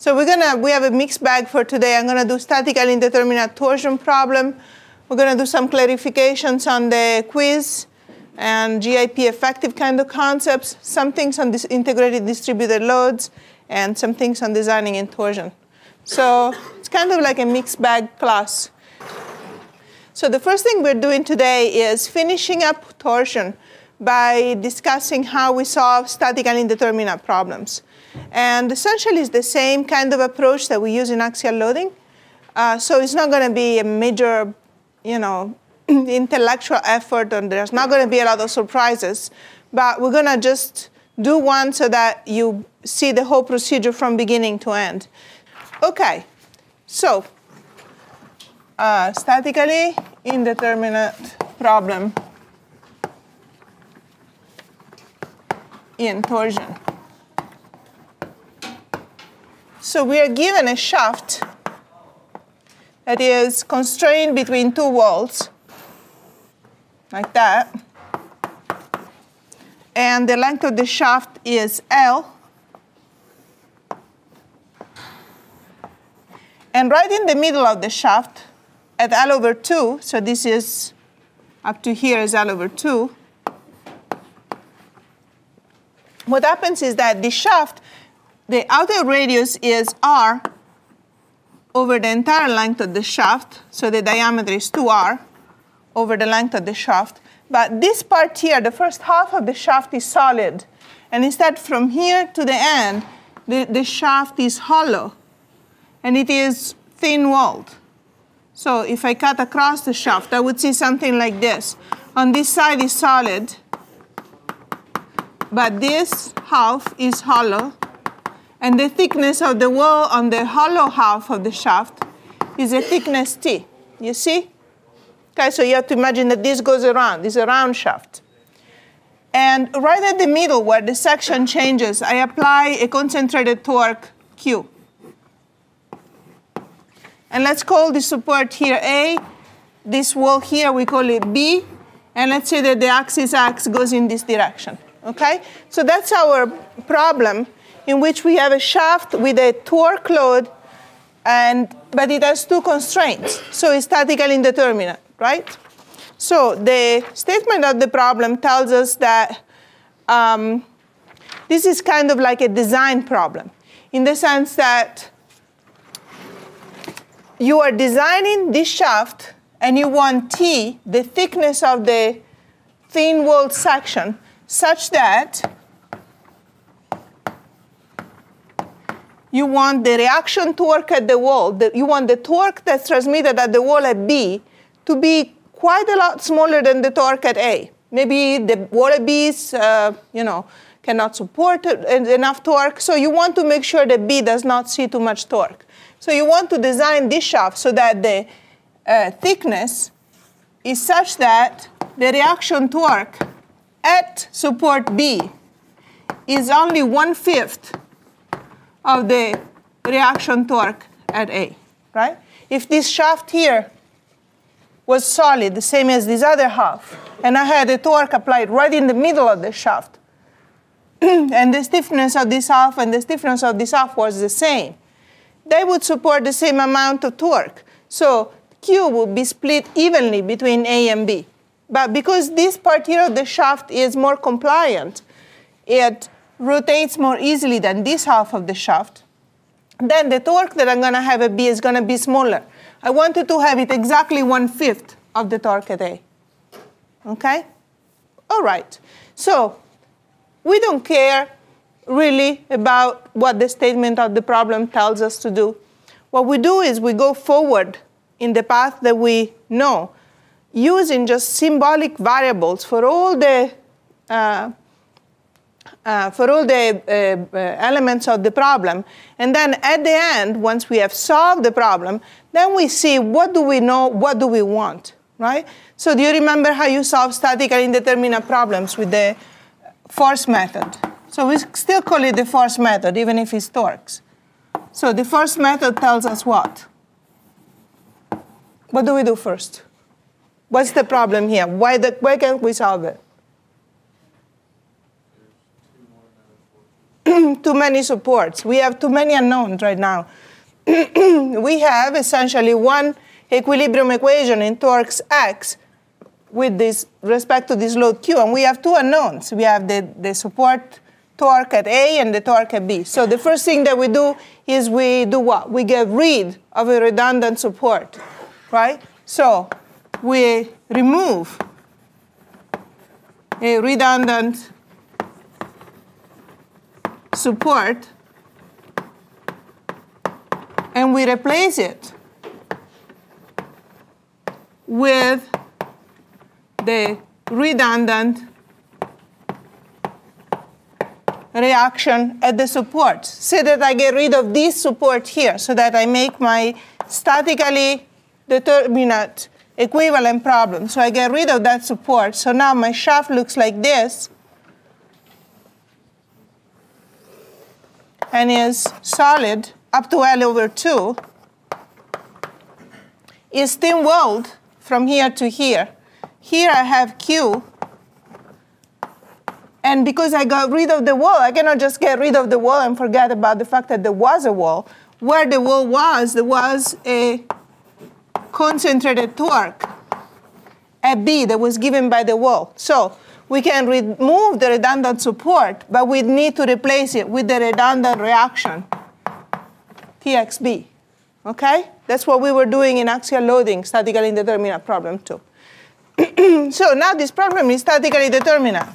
So we have a mixed bag for today. I'm going to do statically indeterminate torsion problem. We're going to do some clarifications on the quiz and GIP effective kind of concepts, some things on this integrated distributed loads, and some things on designing in torsion. So it's kind of like a mixed bag class. So the first thing we're doing today is finishing up torsion by discussing how we solve statically indeterminate problems. And essentially it's the same kind of approach that we use in axial loading. So it's not going to be a major, intellectual effort, and there's not going to be a lot of surprises. But we're going to just do one so that you see the whole procedure from beginning to end. OK, so statically indeterminate problem in torsion. So we are given a shaft that is constrained between two walls, like that. And the length of the shaft is L. And right in the middle of the shaft, at L over 2, so this is up to here is L over 2, what happens is that the shaft, the outer radius is R over the entire length of the shaft. So the diameter is 2R over the length of the shaft. But this part here, the first half of the shaft is solid. And instead, from here to the end, the shaft is hollow. And it is thin-walled. So if I cut across the shaft, I would see something like this. On this side is solid. But this half is hollow. And the thickness of the wall on the hollow half of the shaft is a thickness T. You see? Okay, so you have to imagine that this goes around. This is a round shaft. And right at the middle where the section changes, I apply a concentrated torque Q. And let's call the support here A. This wall here, we call it B. And let's say that the axis X goes in this direction. Okay? So that's our problem, in which we have a shaft with a torque load, but it has two constraints. So it's statically indeterminate, right? So the statement of the problem tells us that this is kind of like a design problem, in the sense that you are designing this shaft, and you want T, the thickness of the thin-walled section, such that you want the reaction torque at the wall, you want the torque that's transmitted at the wall at B to be quite a lot smaller than the torque at A. Maybe the wall at B is, cannot support enough torque, so you want to make sure that B does not see too much torque. So you want to design this shaft so that the thickness is such that the reaction torque at support B is only 1/5 of the reaction torque at A, right? If this shaft here was solid, the same as this other half, and I had a torque applied right in the middle of the shaft, and the stiffness of this half and the stiffness of this half was the same, they would support the same amount of torque. So Q would be split evenly between A and B. But because this part here of the shaft is more compliant, it rotates more easily than this half of the shaft, then the torque that I'm going to have at B is going to be smaller. I wanted to have it exactly 1/5 of the torque at A. OK? All right. So we don't care really about what the statement of the problem tells us to do. What we do is we go forward in the path that we know, using just symbolic variables for all the elements of the problem. And then at the end, once we have solved the problem, then we see what do we know, what do we want, right? So do you remember how you solve statically indeterminate problems with the force method? So we still call it the force method, even if it's torques. So the force method tells us what? What do we do first? What's the problem here? Why can't we solve it? too many supports. We have too many unknowns right now. We have essentially one equilibrium equation in torques x with this respect to this load Q, and we have two unknowns. We have the support torque at A and the torque at B. So the first thing that we do is we do what? We get rid of a redundant support, right? So we remove a redundant support and we replace it with the redundant reaction at the support. Say that I get rid of this support here so that I make my statically determinate equivalent problem. So I get rid of that support. So now my shaft looks like this and is solid up to L/2, is thin-walled from here to here. Here I have Q. And because I got rid of the wall, I cannot just get rid of the wall and forget about the fact that there was a wall. Where the wall was, there was a concentrated torque at B that was given by the wall. So we can remove the redundant support, but we need to replace it with the redundant reaction, TXB. Okay? That's what we were doing in axial loading, statically indeterminate problem 2. So now this problem is statically determinate.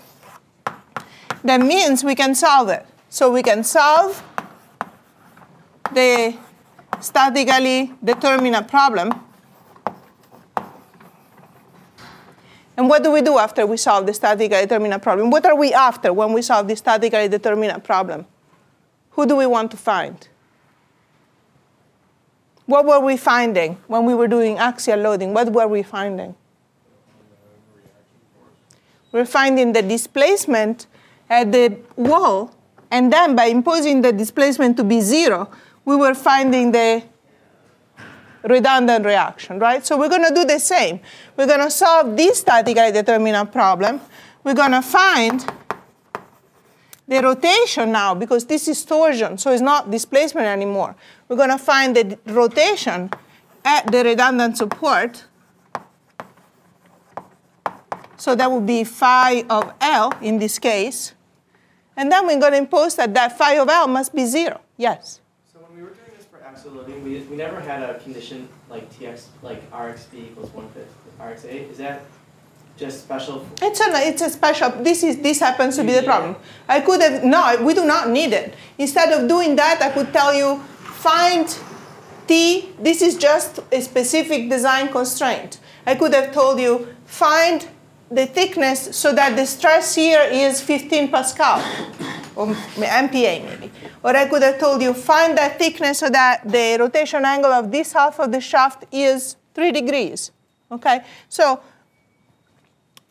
That means we can solve it. So we can solve the statically determinate problem. And what do we do after we solve the statically determinate problem? What are we after when we solve the statically determinate problem? Who do we want to find? What were we finding when we were doing axial loading? What were we finding? We're finding the displacement at the wall, and then by imposing the displacement to be 0, we were finding the redundant reaction, right? So we're going to do the same. We're going to solve this statically determinate problem. We're going to find the rotation now, because this is torsion, so it's not displacement anymore. We're going to find the rotation at the redundant support. So that would be phi of L in this case. And then we're going to impose that phi of L must be 0. Yes? So when we were doing this for axial loading, we never had a condition like TX, like RxB equals 1/5 RxA. Is that just special? It's a special. This happens to be the problem. I could have, no, we do not need it. Instead of doing that, I could tell you, find T. This is just a specific design constraint. I could have told you, find the thickness so that the stress here is 15 Pascal, or MPa maybe. Or I could have told you, find that thickness so that the rotation angle of this half of the shaft is 3 degrees. Okay? So,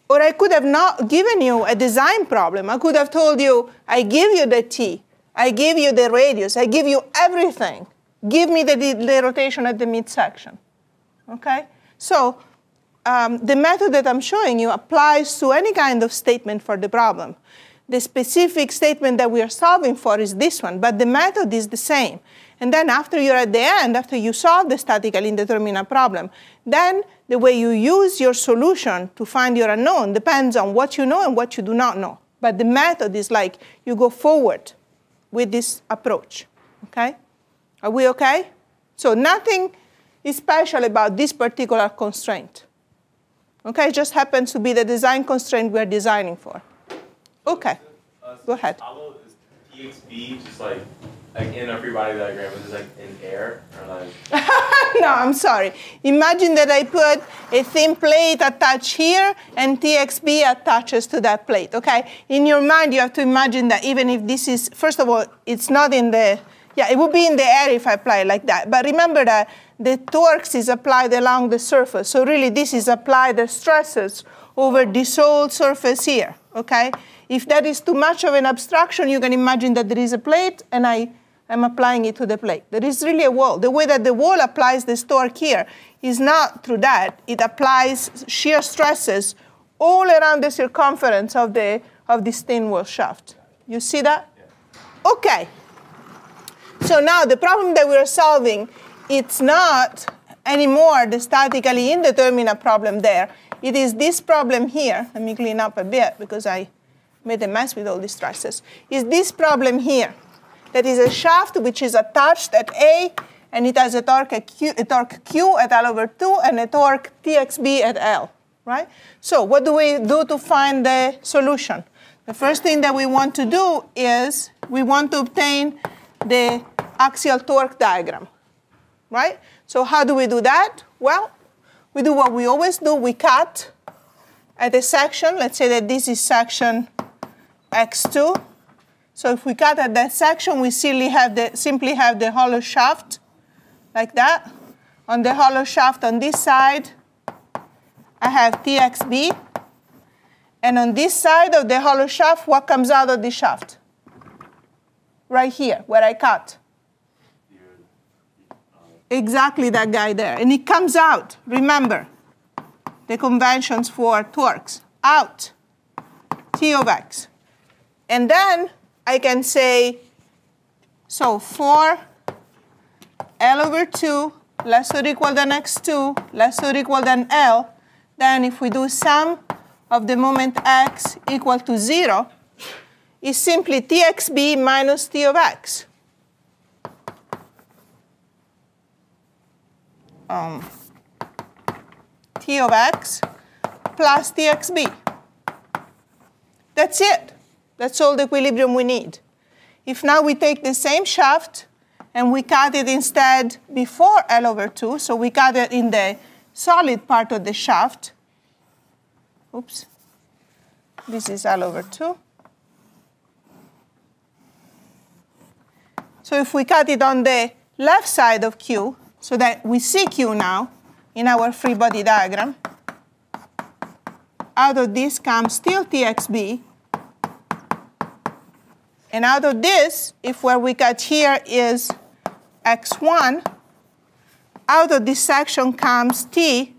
or I could have not given you a design problem. I could have told you, I give you the T, I give you the radius, I give you everything. Give me the rotation at the midsection. Okay? So, the method that I'm showing you applies to any kind of statement for the problem. The specific statement that we are solving for is this one, but the method is the same. And then after you're at the end, after you solve the statically indeterminate problem, then the way you use your solution to find your unknown depends on what you know and what you do not know. But the method is like you go forward with this approach. Okay? Are we okay? So nothing is special about this particular constraint. Okay, it just happens to be the design constraint we're designing for. Okay, go ahead. Hollow is TXB just like in a free body diagram, is like in air or like? No, I'm sorry. Imagine that I put a thin plate attached here and TXB attaches to that plate, okay? In your mind, you have to imagine that even if this is, first of all, it's not in the, yeah, it would be in the air if I apply it like that. But remember that the torques is applied along the surface. So really, this is applied the stresses over this whole surface here, okay? If that is too much of an abstraction, you can imagine that there is a plate, and I am applying it to the plate. There is really a wall. The way that the wall applies this torque here is not through that. It applies shear stresses all around the circumference of this thin wall shaft. You see that? Yeah. Okay. So now the problem that we're solving, it's not anymore the statically indeterminate problem there. It is this problem here. Let me clean up a bit because I made a mess with all these stresses. Is this problem here. That is a shaft which is attached at A, and it has a torque Q at L over 2 and a torque TXB at L, right? So what do we do to find the solution? The first thing that we want to do is we want to obtain the axial torque diagram, right? So how do we do that? Well, we do what we always do. We cut at a section. Let's say that this is section X2. So if we cut at that section, we simply have the hollow shaft like that. On the hollow shaft on this side, I have TXB. And on this side of the hollow shaft, what comes out of the shaft? Right here, where I cut. Exactly that guy there. And it comes out. Remember the conventions for torques. Out. T of x. And then I can say, so for L over 2 less or equal than x2 less or equal than L, then if we do sum of the moment x equal to 0, is simply TXB minus T of x. T of x plus TXB. That's it. That's all the equilibrium we need. If now we take the same shaft and we cut it instead before L over 2, so we cut it in the solid part of the shaft. Oops. This is L over 2. So if we cut it on the left side of Q, so that we see Q now in our free body diagram, out of this comes still TXB. And out of this, if where we cut here is x1, out of this section comes T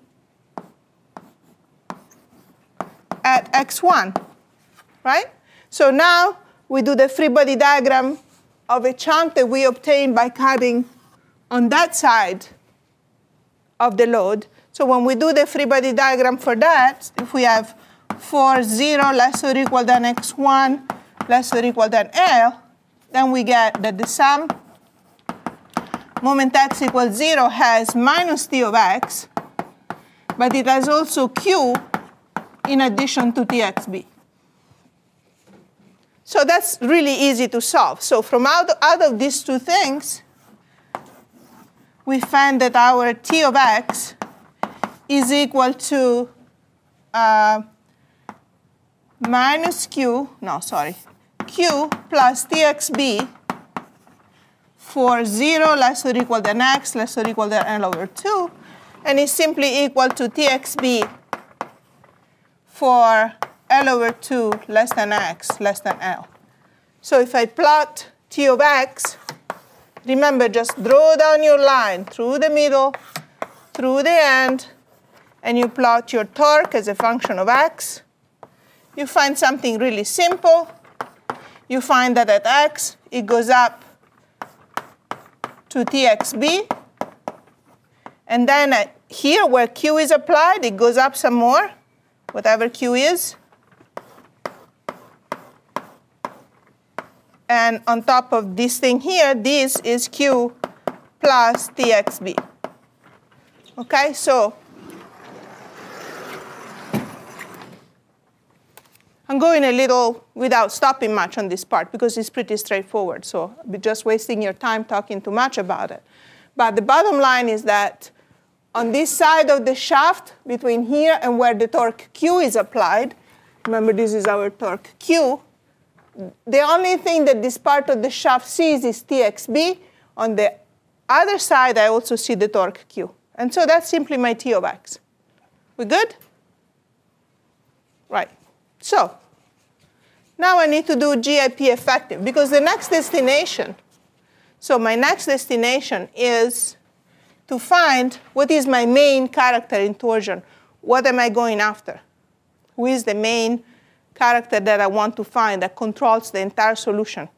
at x1, right? So now we do the free body diagram of a chunk that we obtained by cutting on that side of the load. So when we do the free body diagram for that, if we have for 0 less or equal than x1 less or equal than L, then we get that the sum moment x equals 0 has minus T of x, but it has also Q in addition to TXB. So that's really easy to solve. So from out of these two things, we find that our T of x is equal to Q plus TXB for 0 less or equal than x less or equal than L over 2, and is simply equal to TXB for L over 2 less than x less than L. So if I plot T of x, remember, just draw down your line through the middle, through the end, and you plot your torque as a function of x. You find something really simple. You find that at x, it goes up to TXB. And then here, where Q is applied, it goes up some more, whatever Q is. And on top of this thing here, this is Q plus TXB. OK, so I'm going a little without stopping much on this part because it's pretty straightforward. So I'll be just wasting your time talking too much about it. But the bottom line is that on this side of the shaft, between here and where the torque Q is applied, remember this is our torque Q, the only thing that this part of the shaft sees is TXB. On the other side, I also see the torque Q. And so that's simply my T of x. We good? Right. So now I need to do GIP effective, because the next destination, so my next destination is to find what is my main character in torsion. What am I going after? Who is the main character that I want to find that controls the entire solution?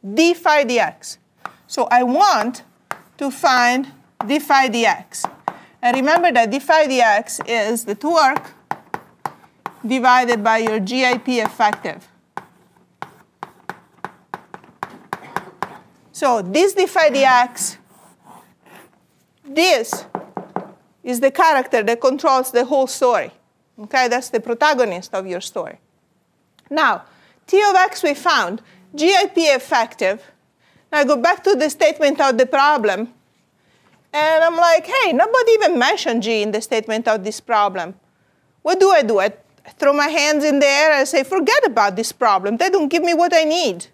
d phi dx. So I want to find d phi dx. And remember that d phi dx is the torque divided by your GIP effective. So this d phi dx, this is the character that controls the whole story. Okay, that's the protagonist of your story. Now, T of x we found, GIP effective. Now I go back to the statement of the problem, and I'm like, hey, nobody even mentioned G in the statement of this problem. What do? I throw my hands in the air and say, forget about this problem. They don't give me what I need.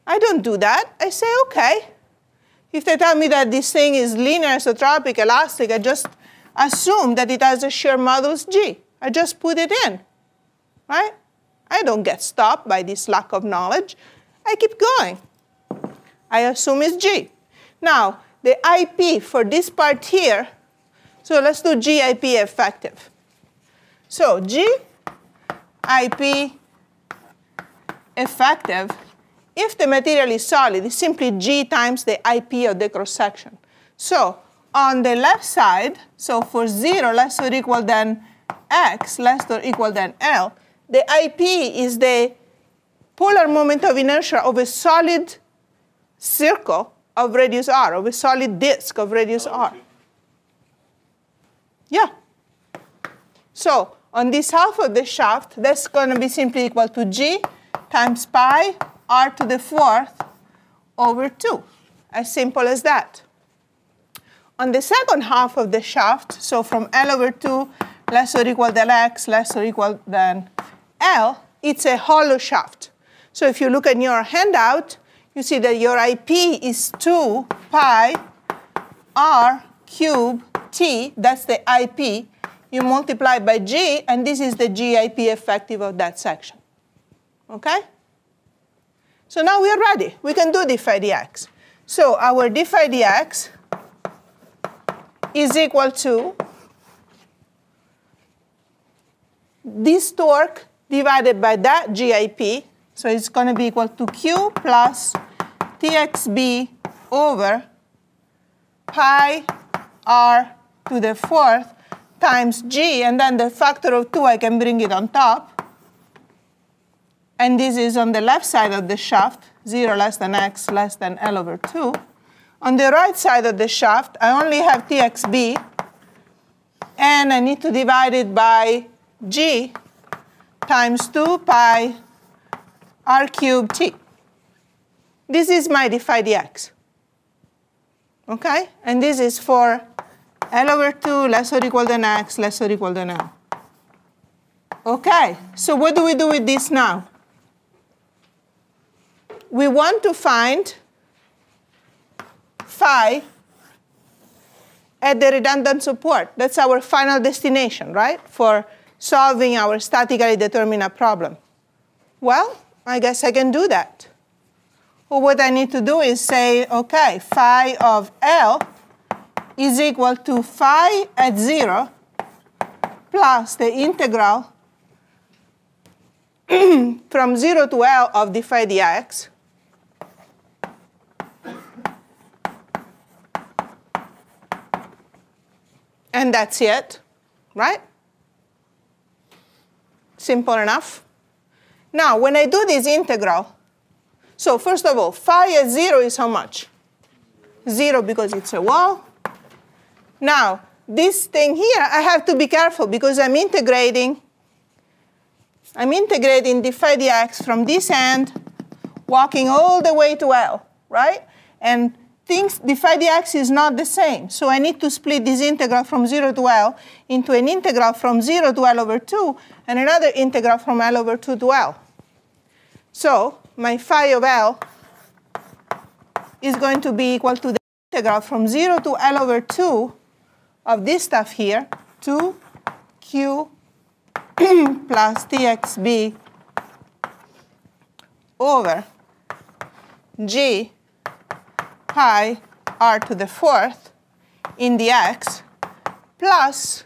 I don't do that. I say, okay. If they tell me that this thing is linear, isotropic, elastic, I just assume that it has a shear modulus G. I just put it in, right? I don't get stopped by this lack of knowledge. I keep going. I assume it's G. Now, the IP for this part here, so let's do GIP effective. So GIP effective, if the material is solid, is simply G times the IP of the cross-section. So on the left side, so for 0 less or equal than x less or equal than L, the IP is the polar moment of inertia of a solid circle of radius r, of a solid disk of radius r. Yeah. So on this half of the shaft, that's going to be simply equal to G times pi r to the 4th over 2. As simple as that. On the second half of the shaft, so from L over 2 less or equal than x less or equal than L, it's a hollow shaft. So if you look at your handout, you see that your IP is 2 pi r cube t. That's the IP. You multiply by G, and this is the GIP effective of that section. OK? So now we are ready. We can do d phi dx. So our d phi dx is equal to this torque divided by that GIP. So it's going to be equal to Q plus TXB over pi r to the 4th times G, and then the factor of 2, I can bring it on top. And this is on the left side of the shaft, 0 less than x less than L over 2. On the right side of the shaft, I only have TXB, and I need to divide it by G times 2 pi r cubed t. This is my d phi dx. OK? And this is for L over 2 less or equal than x less or equal than L. OK, so what do we do with this now? We want to find phi at the redundant support. That's our final destination, right, for solving our statically determinate problem. Well, I guess I can do that. Well, what I need to do is say, OK, phi of L is equal to phi at 0 plus the integral from 0 to L of d phi dx and that's it, right? Simple enough. Now, when I do this integral, so first of all, phi at 0 is how much? 0 because it's a wall. Now, this thing here, I have to be careful because I'm integrating d phi dx from this end, walking all the way to L, right? And d phi dx is not the same. So I need to split this integral from 0 to L into an integral from 0 to L over 2 and another integral from L over 2 to L. So my phi of L is going to be equal to the integral from 0 to L over 2 of this stuff here, 2q plus txb over g pi r to the 4th in the x plus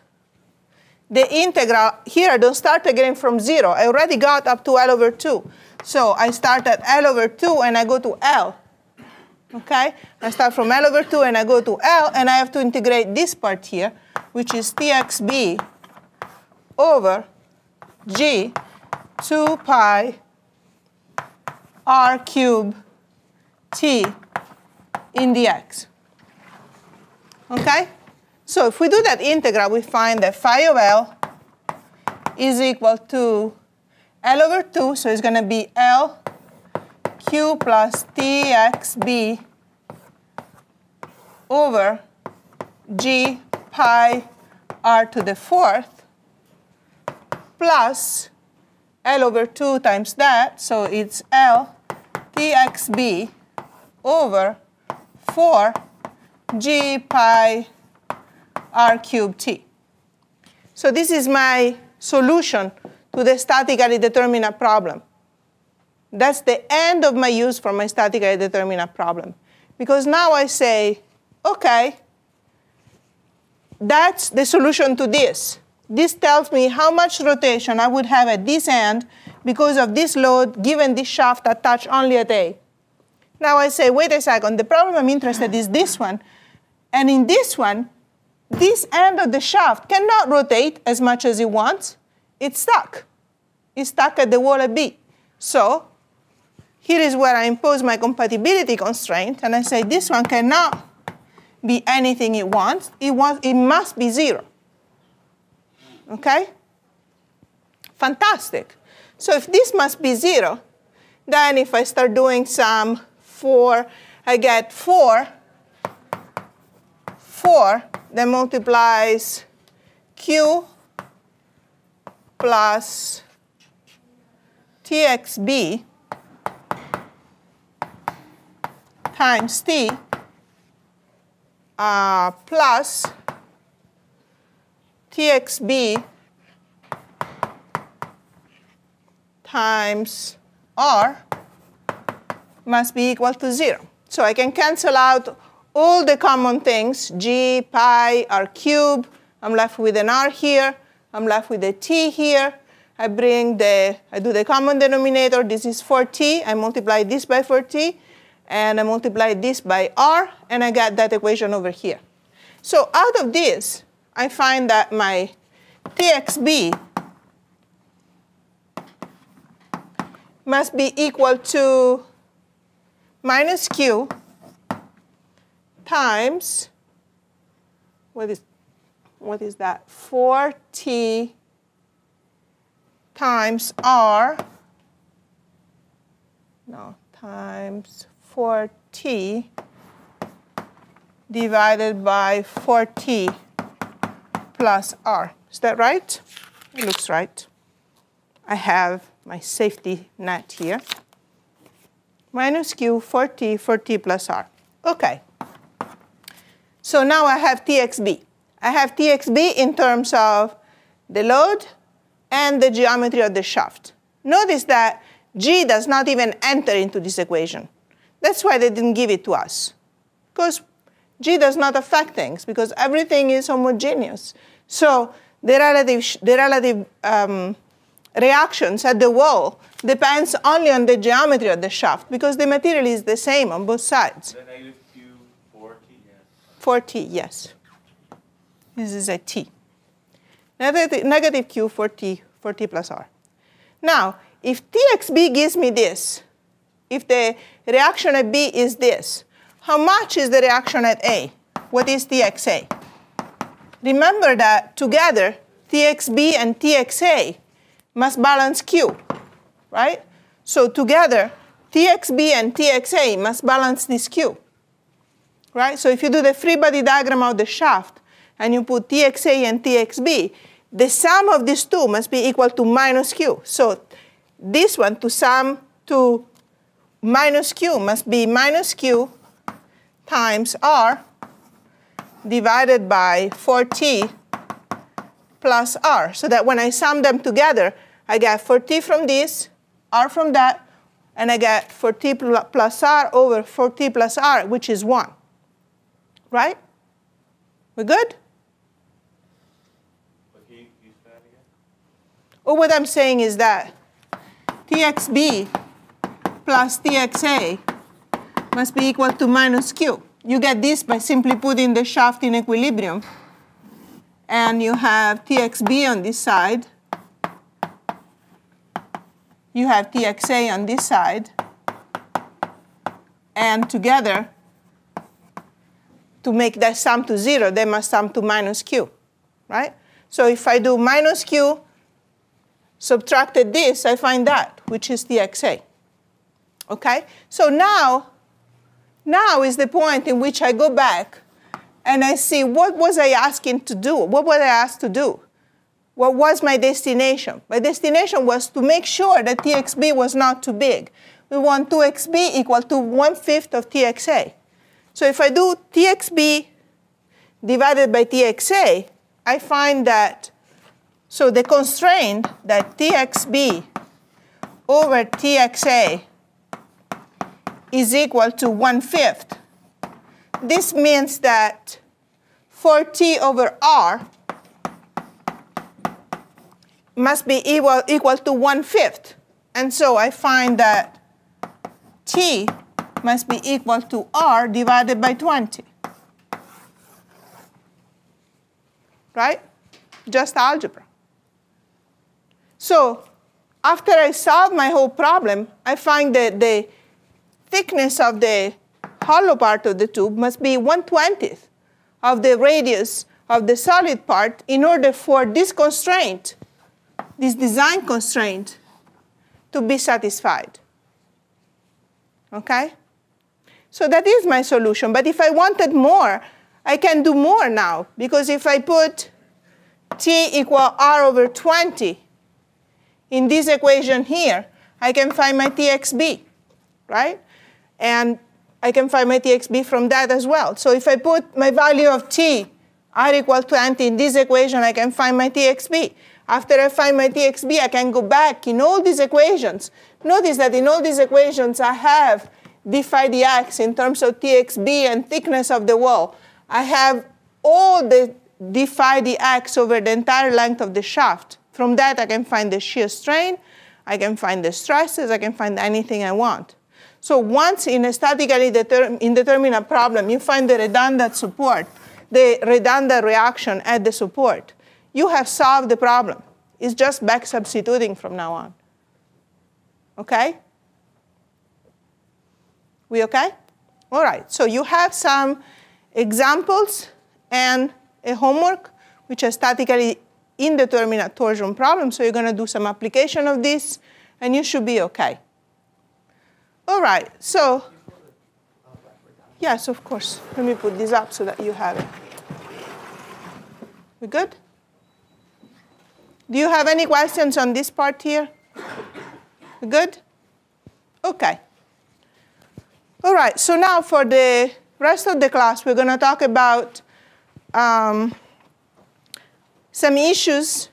the integral, here I don't start again from 0. I already got up to L over 2. So I start at L over 2 and I go to L. Okay? I start from L over 2 and I go to L, and I have to integrate this part here, which is Txb over G 2 pi r cubed T in dx. Okay? So if we do that integral, we find that phi of L is equal to L over 2, so it's going to be L Q plus Txb over G pi r to the 4th plus L over 2 times that, so it's L Txb over 4 G pi r cubed T. So this is my solution to the statically determinate problem. That's the end of my use for my statically determinate problem. Because now I say, OK, that's the solution to this. This tells me how much rotation I would have at this end because of this load given this shaft attached only at A. Now I say, wait a second, the problem I'm interested in is this one. And in this one, this end of the shaft cannot rotate as much as it wants. It's stuck. It's stuck at the wall at B. So here is where I impose my compatibility constraint, and I say this one cannot be anything it wants. It must be 0. OK? Fantastic. So if this must be 0, then if I start doing some 4, I get 4 that multiplies Q plus Txb times T plus Txb times R must be equal to 0. So I can cancel out all the common things, G, pi, R cubed. I'm left with an R here. I'm left with a T here. I do the common denominator. This is 4T. I multiply this by 4T. And I multiply this by R. And I get that equation over here. So out of this, I find that my Txb must be equal to minus Q times, what is that? 4T times R, times 4T divided by 4T plus R. Is that right? It looks right. I have my safety net here. Minus Q, 4T plus R. OK. So now I have Txb. I have Txb in terms of the load and the geometry of the shaft. Notice that G does not even enter into this equation. That's why they didn't give it to us. Because G does not affect things, because everything is homogeneous. So the relative reactions at the wall depends only on the geometry of the shaft, because the material is the same on both sides. The negative Q, 4T, yes. 4T, yes. This is a T. Negative Q, 4T plus R. Now, if Txb gives me this, if the reaction at B is this, how much is the reaction at A? What is Txa? Remember that together, Txb and Txa must balance Q, right? So together, Txb and Txa must balance this Q, right? So if you do the free body diagram of the shaft, and you put Txa and Txb, the sum of these two must be equal to minus Q. So this one, to sum to minus Q, must be minus Q times R divided by 4T plus R. So that when I sum them together, I get 4T from this, R from that, and I get 4T plus R over 4T plus R, which is 1. Right? We good? But you Or what I'm saying is that Txb plus Txa must be equal to minus Q. You get this by simply putting the shaft in equilibrium. And you have Txb on this side. You have Txa on this side. And together, to make that sum to 0, they must sum to minus Q, right? So if I do minus Q, subtracted this, I find that, which is Txa. Okay? So now is the point in which I go back and I see what was I asking to do? What was I asked to do? What was my destination? My destination was to make sure that Txb was not too big. We want 2xb equal to 1/5 of Txa. So if I do Txb divided by Txa, I find that, so the constraint that Txb over Txa is equal to 1/5. This means that for T over R must be equal to 1/5. And so I find that T must be equal to R divided by 20. Right? Just algebra. So after I solve my whole problem, I find that the thickness of the hollow part of the tube must be 1/20 of the radius of the solid part in order for this constraint, this design constraint, to be satisfied. Okay? So that is my solution. But if I wanted more, I can do more now. Because if I put T equal R over 20 in this equation here, I can find my Txb, right? And I can find my Txb from that as well. So if I put my value of T, R equal 20 in this equation, I can find my Txb. After I find my Txb, I can go back in all these equations. Notice that in all these equations, I have d phi dx in terms of Txb and thickness of the wall. I have all the d phi dx over the entire length of the shaft. From that, I can find the shear strain. I can find the stresses. I can find anything I want. So once in a statically indeterminate problem, you find the redundant support, the redundant reaction at the support, you have solved the problem. It's just back substituting from now on. Okay? We okay? All right. So you have some examples and a homework, which are statically indeterminate torsion problems. So you're going to do some application of this, and you should be okay. All right. So yes, of course. Let me put this up so that you have it. We good? Do you have any questions on this part here? We good? Okay. All right. So now for the rest of the class, we're going to talk about some issues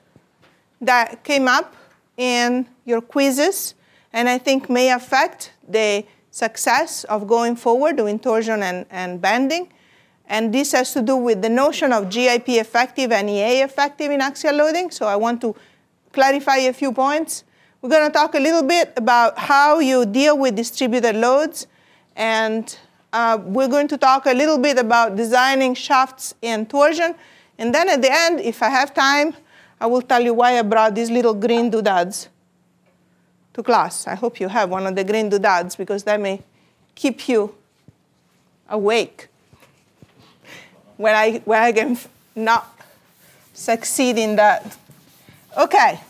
that came up in your quizzes and I think may affect the success of going forward doing torsion and bending. And this has to do with the notion of GIP effective and EA effective in axial loading. So I want to clarify a few points. We're going to talk a little bit about how you deal with distributed loads. And we're going to talk a little bit about designing shafts in torsion. And then at the end, if I have time, I will tell you why I brought these little green doodads to class. I hope you have one of the green doodads, because that may keep you awake when I can not succeed in that. Okay.